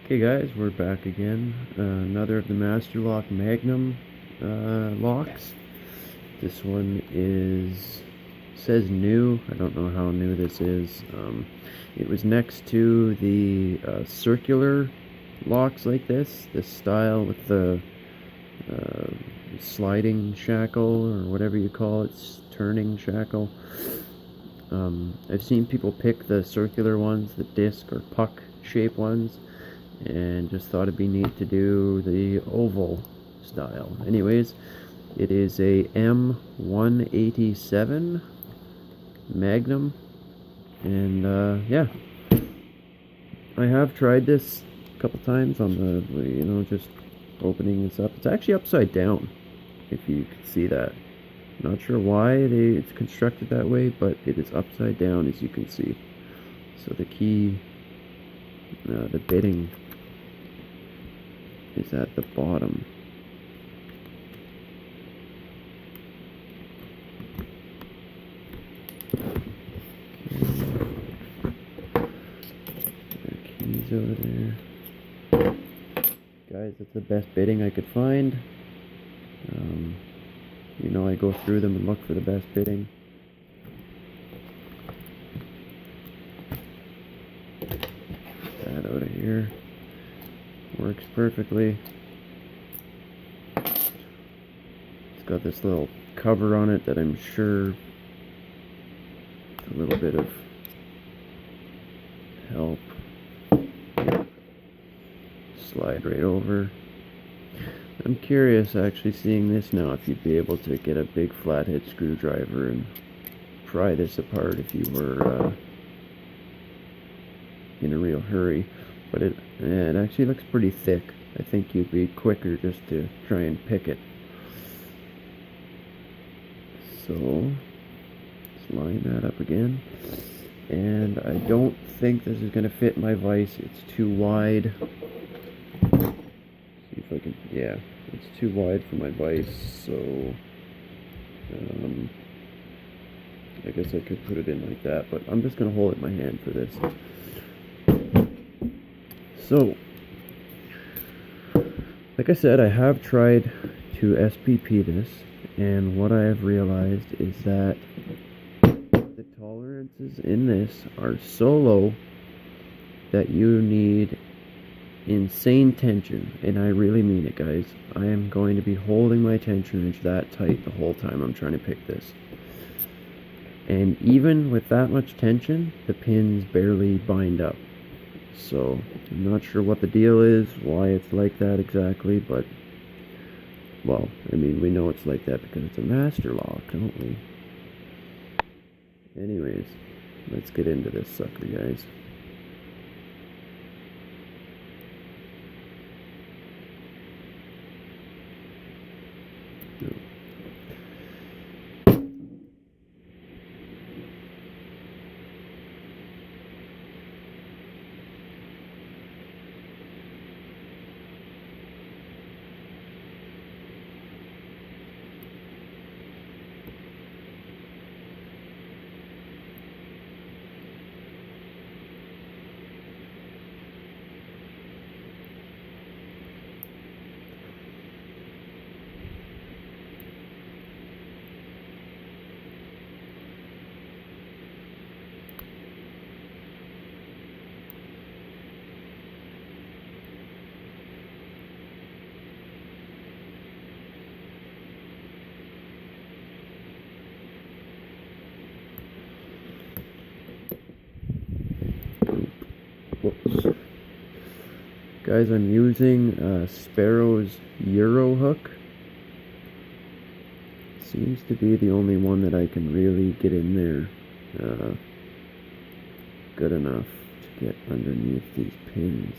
Okay guys, we're back again. Another of the Master Lock Magnum locks. This one says new. I don't know how new this is. It was next to the circular locks like this style with the sliding shackle or whatever you call it, turning shackle. I've seen people pick the circular ones, the disc or puck shape ones, and just thought it'd be neat to do the oval style. Anyways, it is a M187 Magnum, and yeah, I have tried this a couple times on the, just opening this up. It's actually upside down, if you can see that. Not sure why it's constructed that way, but it is upside down, as you can see. So the key, the bitting is at the bottom. There are keys over there. Guys, that's the best bitting I could find. I go through them and look for the best bitting. That out of here. Works perfectly. It's got this little cover on it that I'm sure a little bit of help. Slide right over. I'm curious, actually, seeing this now, if you'd be able to get a big flathead screwdriver and pry this apart if you were in a real hurry. But it actually looks pretty thick. I think you'd be quicker just to try and pick it. So, let's line that up again. And I don't think this is going to fit my vise. It's too wide. See if I can, yeah, it's too wide for my vise, so I guess I could put it in like that, but I'm just going to hold it in my hand for this. So, like I said, I have tried to SPP this, and what I have realized is that the tolerances in this are so low that you need insane tension, and I really mean it, guys. I am going to be holding my tension wrench that tight the whole time I'm trying to pick this. And even with that much tension, the pins barely bind up. So, I'm not sure what the deal is, why it's like that exactly, but, well, I mean, we know it's like that because it's a master lock, don't we? Anyways, let's get into this sucker, guys. Whoops. Guys, I'm using Sparrow's Euro hook. Seems to be the only one that I can really get in there good enough to get underneath these pins.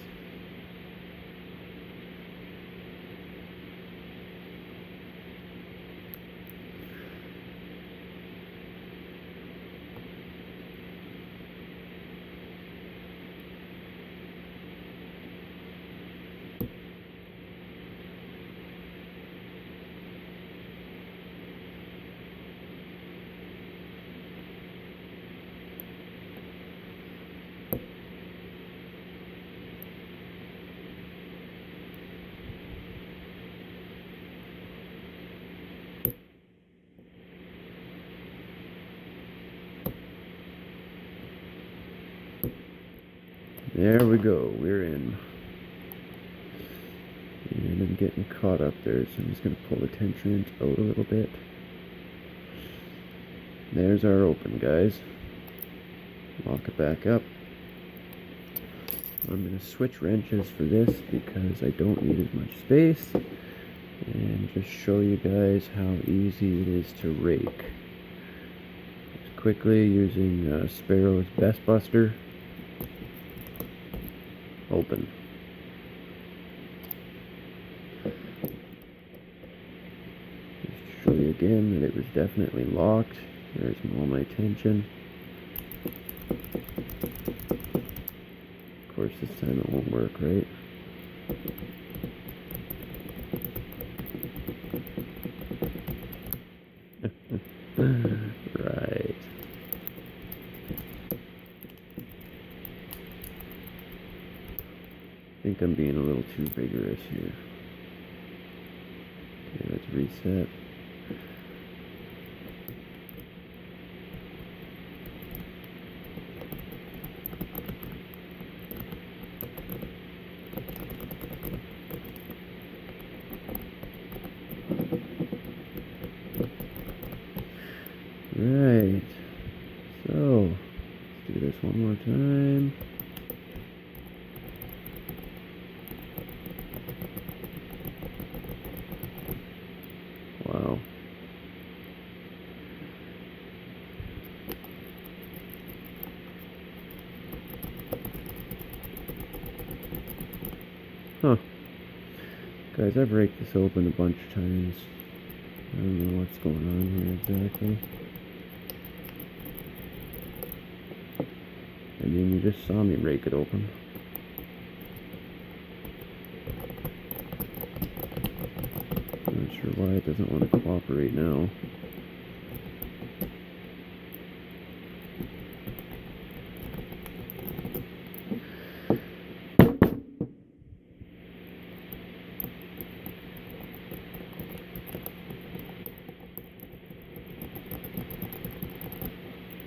There we go, we're in. And I'm getting caught up there, so I'm just going to pull the tension out a little bit. There's our open, guys. Lock it back up. I'm going to switch wrenches for this because I don't need as much space. And just show you guys how easy it is to rake. Just quickly using Sparrow's Best Buster. Open. Just show you again that it was definitely locked. There's all my tension. Of course, this time it won't work, right? Right. I think I'm being a little too vigorous here. Okay, let's reset. Right, so let's do this one more time. Wow. Huh. Guys, I've raked this open a bunch of times. I don't know what's going on here exactly. I mean, you just saw me rake it open. I'm not sure why it doesn't want to cooperate now.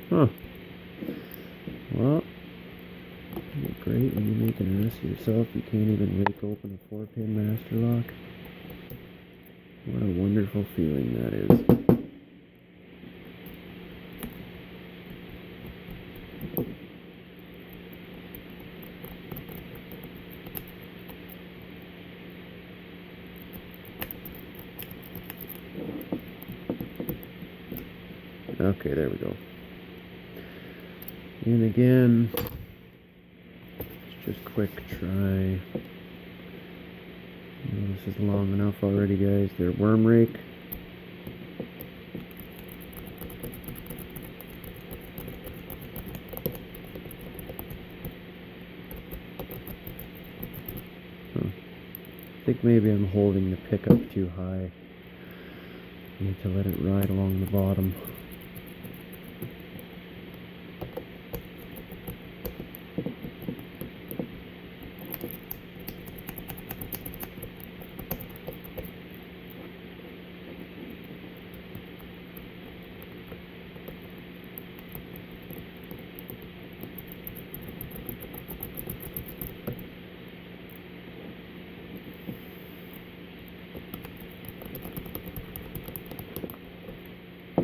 Huh. Well, great when you make an ass of yourself, you can't even rake open a 4-pin master lock. What a wonderful feeling that is. Okay, there we go. And again, it's just quick try. This is long enough already, guys. They're worm rake. I think maybe I'm holding the pickup too high. I need to let it ride along the bottom.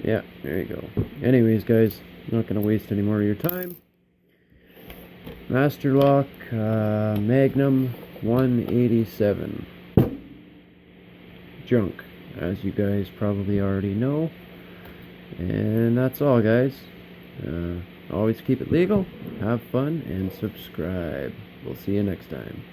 Yeah, there you go. Anyways, guys, not going to waste any more of your time. Master Lock Magnum M187. Junk, as you guys probably already know. And that's all, guys. Always keep it legal, have fun, and subscribe. We'll see you next time.